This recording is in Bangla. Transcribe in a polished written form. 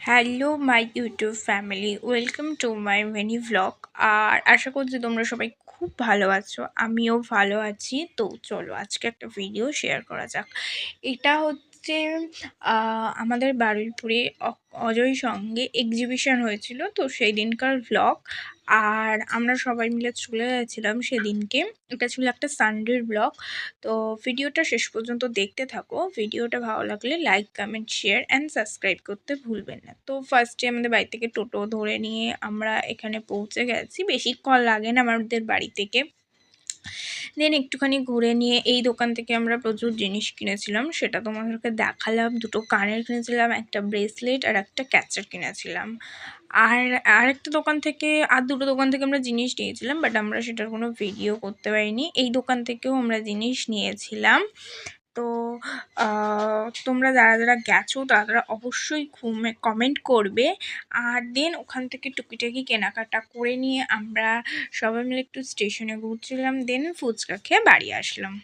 Hello my YouTube family, welcome to my mini vlog. আর আশা করছি তোমরা সবাই খুব ভালো আছো, আমিও ভালো আছি। তো চলো আজকে একটা ভিডিও শেয়ার করা যাক। এটা হচ্ছে আমাদের বারুইপুরে অজয় সঙ্গে এক্সিবিশন হয়েছিল, তো সেই দিনকার ভ্লগ। আর আমরা সবাই মিলে চলে গেছিলাম সেদিনকে। এটা ছিল একটা সানডের ব্লগ। তো ভিডিওটা শেষ পর্যন্ত দেখতে থাকো। ভিডিওটা ভালো লাগলে like, comment, share and subscribe করতে ভুলবেন না। তো ফার্স্টে আমাদের বাড়ি থেকে টোটো ধরে নিয়ে আমরা এখানে পৌঁছে গেছি। বেশিক্ষণ লাগে না আমাদের বাড়ি থেকে। দেন একটুখানি ঘুরে নিয়ে এই দোকান থেকে আমরা প্রচুর জিনিস কিনেছিলাম, সেটা তোমাদেরকে দেখালাম। দুটো কানের কিনেছিলাম, একটা ব্রেসলেট আর একটা ক্যাচার কিনেছিলাম। আর আরেকটা দোকান থেকে দুটো দোকান থেকে আমরা জিনিস নিয়েছিলাম, বাট আমরা সেটার কোনো ভিডিও করতে পারিনি। এই দোকান থেকেও আমরা জিনিস নিয়েছিলাম। তো তোমরা যারা যারা গেছো তারা অবশ্যই কমেন্ট করবে। আর দেন ওখান থেকে টুকিটাকি কেনাকাটা করে নিয়ে আমরা সবাই মিলে একটু স্টেশনে ঘুরছিলাম, দেন ফুচকা খেয়ে বাড়ি আসলাম।